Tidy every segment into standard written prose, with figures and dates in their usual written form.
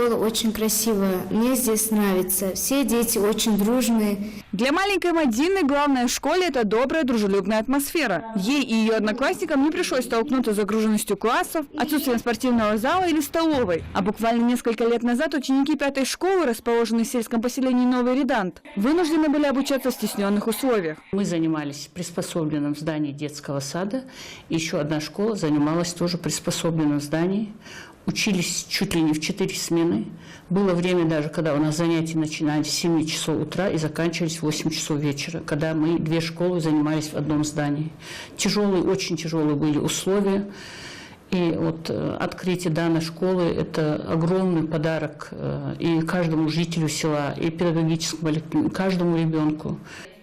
школа очень красивая. Мне здесь нравится. Все дети очень дружные. Для маленькой Мадины главное в школе – это добрая, дружелюбная атмосфера. Ей и ее одноклассникам не пришлось столкнуться с загруженностью классов, отсутствием спортивного зала или столовой. А буквально несколько лет назад ученики 5-й школы, расположенной в сельском поселении Новый Редант, вынуждены были обучаться в стесненных условиях. Мы занимались в приспособленном здании детского сада. Еще одна школа занималась тоже в приспособленном здании. Учились чуть ли не в 4 смены. Было время даже, когда у нас занятия начинались с 7 часов утра и заканчивались в 8 часов вечера, когда мы 2 школы занимались в одном здании. Тяжелые, очень тяжелые были условия. И вот открытие данной школы – это огромный подарок и каждому жителю села, и педагогическому коллективу, каждому ребенку.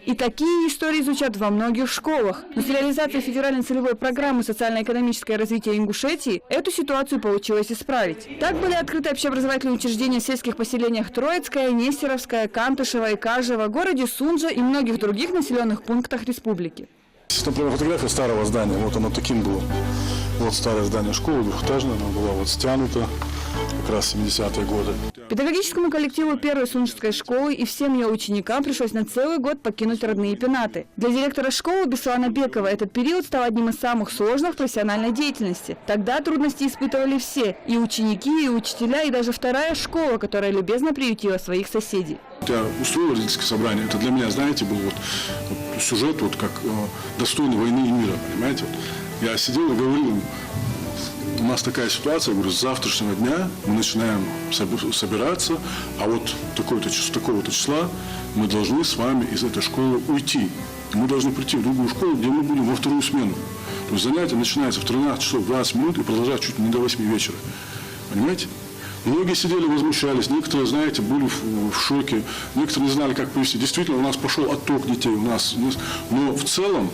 И такие истории звучат во многих школах. Но с реализацией федеральной целевой программы «Социально-экономическое развитие Ингушетии» эту ситуацию получилось исправить. Так были открыты общеобразовательные учреждения в сельских поселениях Троицкое, Нестеровское, Кантышево и Кажево, городе Сунжа и многих других населенных пунктах республики. Например, фотография старого здания, вот оно таким было. Вот старое здание школы, двухэтажное, оно было вот стянуто как раз в 70-е годы. Педагогическому коллективу первой сунжской школы и всем ее ученикам пришлось на целый год покинуть родные пенаты. Для директора школы Беслана Бекова этот период стал одним из самых сложных в профессиональной деятельности. Тогда трудности испытывали все – и ученики, и учителя, и даже вторая школа, которая любезно приютила своих соседей. Я устроил родительское собрание, это для меня, знаете, был вот сюжет, вот как достойный войны и мира, понимаете? Вот. Я сидел и говорил им, у нас такая ситуация, я говорю, с завтрашнего дня мы начинаем собираться, а вот такого-то числа мы должны с вами из этой школы уйти. Мы должны прийти в другую школу, где мы будем во вторую смену. То есть занятие начинается в 13 часов 20 минут и продолжается чуть не до 8 вечера. Понимаете? Многие сидели, возмущались, некоторые, знаете, были в шоке, некоторые не знали, как повести. Действительно, у нас пошел отток детей, но в целом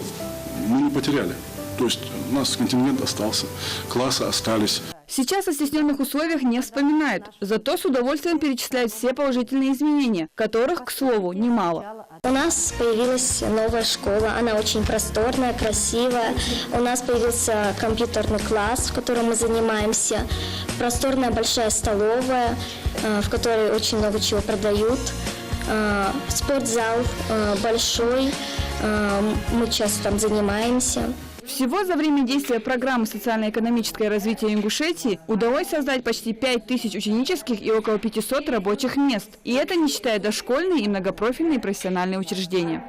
мы не потеряли. То есть у нас контингент остался, классы остались. Сейчас о стесненных условиях не вспоминают, зато с удовольствием перечисляют все положительные изменения, которых, к слову, немало. У нас появилась новая школа, она очень просторная, красивая. У нас появился компьютерный класс, в котором мы занимаемся, просторная большая столовая, в которой очень много чего продают, спортзал большой, мы часто там занимаемся. Всего за время действия программы «Социально-экономическое развитие Ингушетии» удалось создать почти 5000 ученических и около 500 рабочих мест. И это не считая дошкольные и многопрофильные профессиональные учреждения.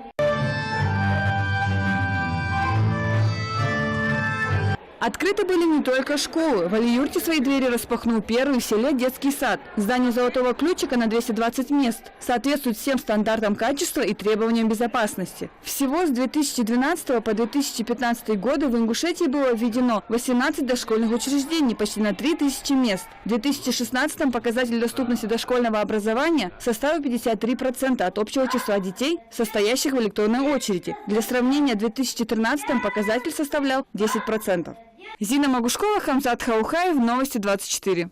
Открыты были не только школы. В Алиюрте свои двери распахнул первый в селе детский сад. Здание «Золотого ключика» на 220 мест. Соответствует всем стандартам качества и требованиям безопасности. Всего с 2012 по 2015 годы в Ингушетии было введено 18 дошкольных учреждений, почти на 3000 мест. В 2016 показатель доступности дошкольного образования составил 53% от общего числа детей, состоящих в электронной очереди. Для сравнения, в 2013 показатель составлял 10%. Зина Магушкова, Хамзат Хаухаев, Новости 24.